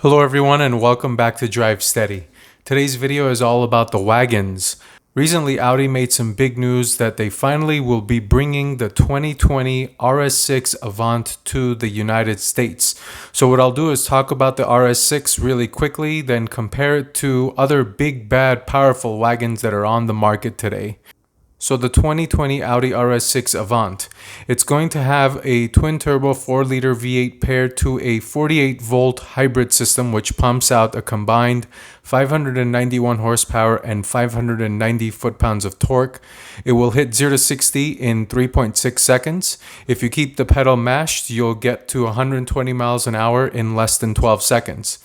Hello everyone and welcome back to Drive Steady. Today's video is all about the wagons. Recently Audi made some big news that they finally will be bringing the 2020 RS6 Avant to the United States. So what I'll do is talk about the RS6 really quickly, then compare it to other big, bad, powerful wagons that are on the market today. So the 2020 Audi RS6 Avant, it's going to have a twin-turbo 4-liter V8 paired to a 48-volt hybrid system which pumps out a combined 591 horsepower and 590 foot-pounds of torque. It will hit 0 to 60 in 3.6 seconds. If you keep the pedal mashed, you'll get to 120 miles an hour in less than 12 seconds.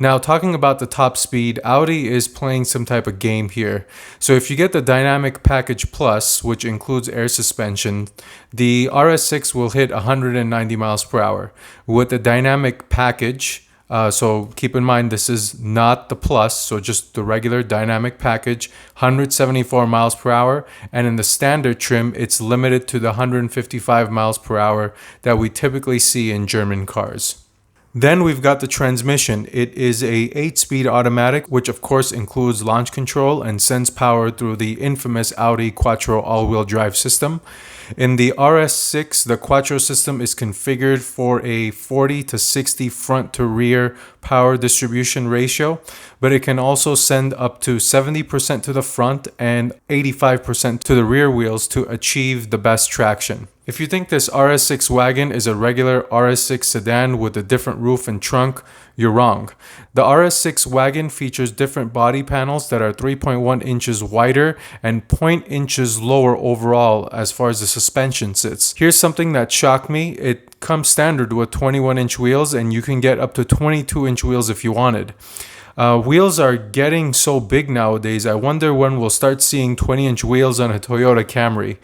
Now, talking about the top speed, Audi is playing some type of game here. So if you get the Dynamic Package Plus, which includes air suspension, the RS6 will hit 190 miles per hour. With the Dynamic Package, so keep in mind this is not the Plus, so just the regular Dynamic Package, 174 miles per hour. And in the standard trim, it's limited to the 155 miles per hour that we typically see in German cars. Then we've got the transmission. It is a 8-speed automatic, which of course includes launch control and sends power through the infamous Audi Quattro all-wheel drive system. In the RS6, the Quattro system is configured for a 40 to 60 front to rear power distribution ratio, but it can also send up to 70% to the front and 85% to the rear wheels to achieve the best traction. If you think this RS6 wagon is a regular RS6 sedan with a different roof and trunk, you're wrong. The RS6 wagon features different body panels that are 3.1 inches wider and 0.8 inches lower overall as far as the suspension sits. Here's something that shocked me. It comes standard with 21-inch wheels, and you can get up to 22-inch wheels if you wanted. Wheels are getting so big nowadays, I wonder when we'll start seeing 20-inch wheels on a Toyota Camry.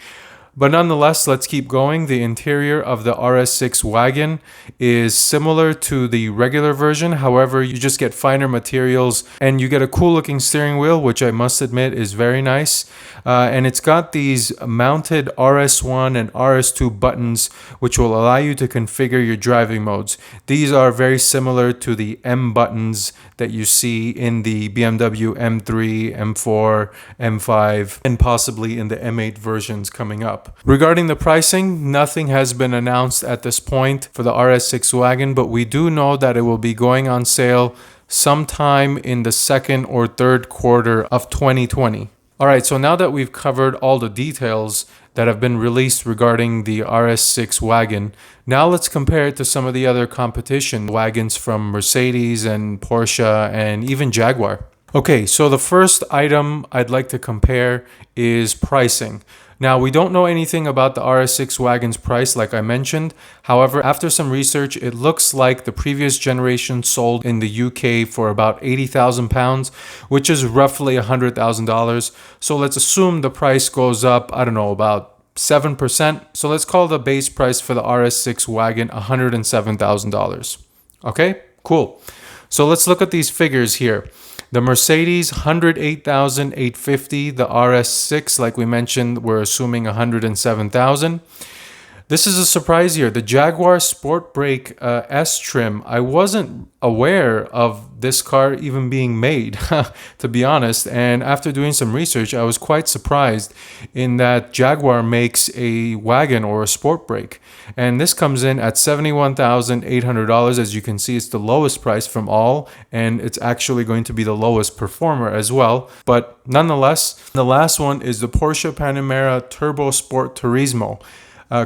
But nonetheless, let's keep going. The interior of the RS6 wagon is similar to the regular version. However, you just get finer materials and you get a cool looking steering wheel, which I must admit is very nice. And it's got these mounted RS1 and RS2 buttons, which will allow you to configure your driving modes. These are very similar to the M buttons that you see in the BMW M3, M4, M5, and possibly in the M8 versions coming up. Regarding the pricing, nothing has been announced at this point for the RS6 wagon, but we do know that it will be going on sale sometime in the second or third quarter of 2020. Alright, so now that we've covered all the details that have been released regarding the RS6 wagon, now let's compare it to some of the other competition wagons from Mercedes and Porsche and even Jaguar. Okay, so the first item I'd like to compare is pricing. Now, we don't know anything about the RS6 wagon's price, like I mentioned. However, after some research, it looks like the previous generation sold in the UK for about £80,000, which is roughly $100,000. So let's assume the price goes up, I don't know, about 7%. So let's call the base price for the RS6 wagon $107,000. Okay, cool. So let's look at these figures here. The Mercedes, $108,850. The RS6, like we mentioned, we're assuming $107,000. This is a surprise here. The Jaguar Sport Brake S trim, I wasn't aware of this car even being made, to be honest. And after doing some research, I was quite surprised in that Jaguar makes a wagon or a sport brake. And this comes in at $71,800. As you can see, it's the lowest price from all, and it's actually going to be the lowest performer as well. But nonetheless, the last one is the Porsche Panamera Turbo Sport Turismo.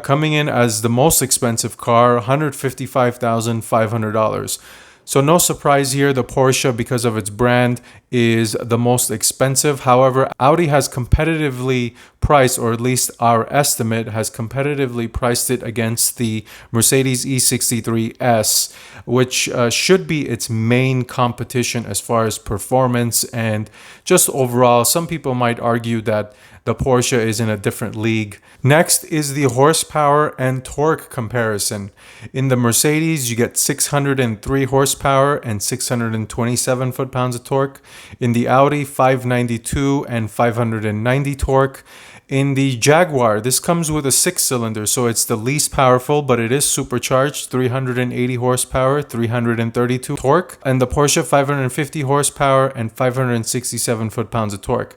Coming in as the most expensive car, $155,500. So no surprise here, the Porsche, because of its brand, is the most expensive. However, Audi has competitively priced, or at least our estimate has competitively priced it against the Mercedes E63S, which should be its main competition as far as performance and just overall. Some people might argue that the Porsche is in a different league. Next is the horsepower and torque comparison. In the Mercedes, you get 603 horsepower and 627 foot-pounds of torque. In the Audi, 592 and 590 torque. In the Jaguar, this comes with a 6-cylinder, so it's the least powerful, but it is supercharged, 380 horsepower, 332 torque, and the Porsche 550 horsepower and 567 foot-pounds of torque.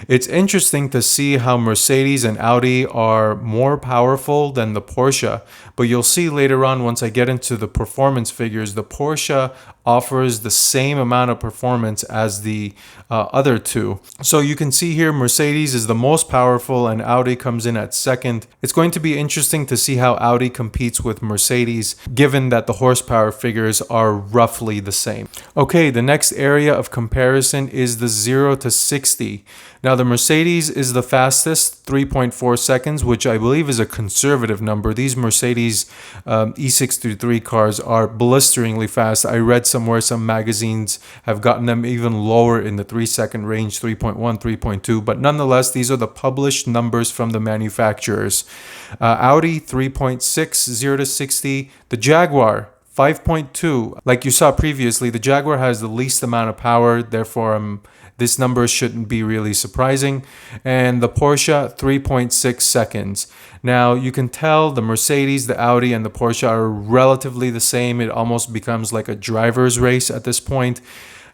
It's interesting to see how Mercedes and Audi are more powerful than the Porsche, but you'll see later on once I get into the performance figures, the Porsche offers the same amount of performance as the other two. So you can see here Mercedes is the most powerful and Audi comes in at second. It's going to be interesting to see how Audi competes with Mercedes, given that the horsepower figures are roughly the same. Okay, the next area of comparison is the 0 to 60. Now the Mercedes is the fastest, 3.4 seconds, which I believe is a conservative number. These Mercedes E63 cars are blisteringly fast. I read somewhere some magazines have gotten them even lower in the 3-second range, 3.1, 3.2. But nonetheless, these are the published numbers from the manufacturers. Audi 3.6, 0 to 60. The Jaguar 5.2. Like you saw previously, the Jaguar has the least amount of power, therefore this number shouldn't be really surprising. And the Porsche, 3.6 seconds. Now, you can tell the Mercedes, the Audi, and the Porsche are relatively the same. It almost becomes like a driver's race at this point.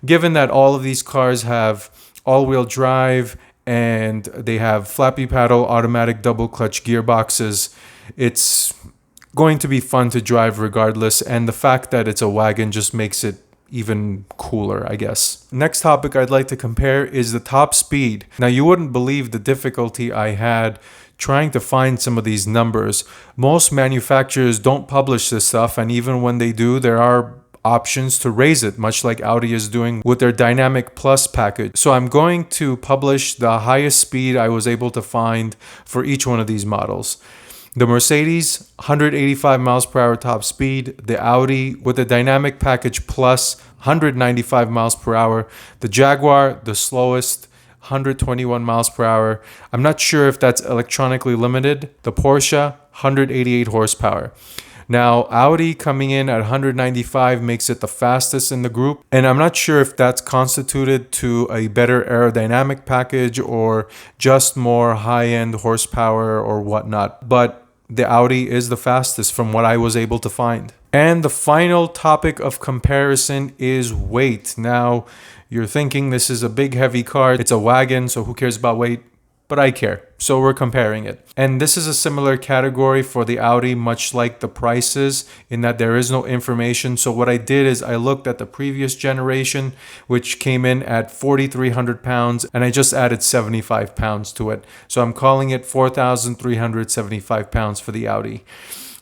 Given that all of these cars have all-wheel drive and they have flappy paddle automatic double clutch gearboxes, it's going to be fun to drive regardless. And the fact that it's a wagon just makes it even cooler, I guess. Next topic I'd like to compare is the top speed. Now, you wouldn't believe the difficulty I had trying to find some of these numbers. Most manufacturers don't publish this stuff, and even when they do, there are options to raise it, much like Audi is doing with their Dynamic Plus package. So I'm going to publish the highest speed I was able to find for each one of these models. The Mercedes, 185 miles per hour top speed. The Audi with the Dynamic Package Plus, 195 miles per hour. The Jaguar, the slowest, 121 miles per hour. I'm not sure if that's electronically limited. The Porsche, 188 horsepower. Now, Audi coming in at 195 makes it the fastest in the group. And I'm not sure if that's constituted to a better aerodynamic package or just more high-end horsepower or whatnot. But the Audi is the fastest from what I was able to find. And the final topic of comparison is weight. Now, you're thinking this is a big heavy car. It's a wagon, so who cares about weight? But I care, so we're comparing it. And this is a similar category for the Audi, much like the prices, in that there is no information. So what I did is I looked at the previous generation, which came in at 4,300 pounds, and I just added 75 pounds to it. So I'm calling it 4,375 pounds for the Audi.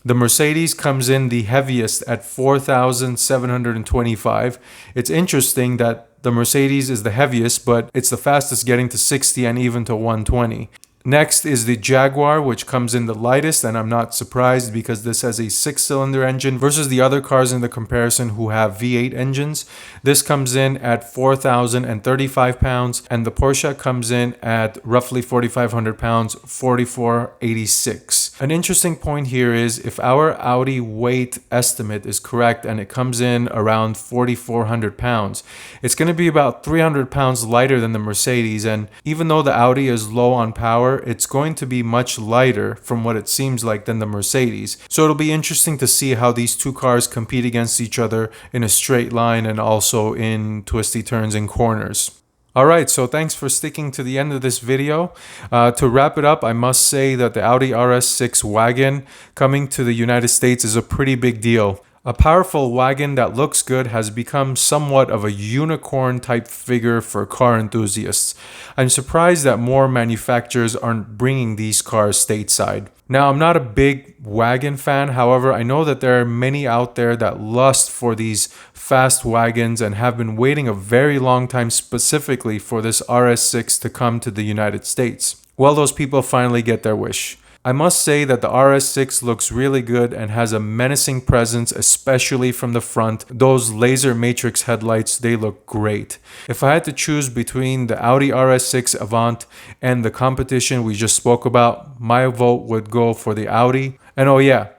The Mercedes comes in the heaviest at 4,725. It's interesting that the Mercedes is the heaviest, but it's the fastest, getting to 60 and even to 120. Next is the Jaguar, which comes in the lightest, and I'm not surprised because this has a 6-cylinder engine versus the other cars in the comparison who have V8 engines. This comes in at 4,035 pounds, and the Porsche comes in at roughly 4,500 pounds, 4,486. An interesting point here is if our Audi weight estimate is correct and it comes in around 4,400 pounds, it's going to be about 300 pounds lighter than the Mercedes. And even though the Audi is low on power, it's going to be much lighter from what it seems like than the Mercedes. So it'll be interesting to see how these two cars compete against each other in a straight line and also in twisty turns and corners. Alright, so thanks for sticking to the end of this video. To wrap it up, I must say that the Audi RS6 Wagon coming to the United States is a pretty big deal. A powerful wagon that looks good has become somewhat of a unicorn type figure for car enthusiasts. I'm surprised that more manufacturers aren't bringing these cars stateside. Now, I'm not a big wagon fan. However, I know that there are many out there that lust for these fast wagons and have been waiting a very long time specifically for this RS6 to come to the United States. Well, those people finally get their wish. I must say that the RS6 looks really good and has a menacing presence, especially from the front. Those laser matrix headlights, they look great. If I had to choose between the Audi RS6 Avant and the competition we just spoke about, my vote would go for the Audi. And oh yeah,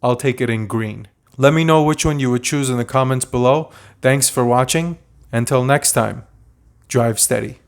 I'll take it in green. Let me know which one you would choose in the comments below. Thanks for watching. Until next time, drive steady.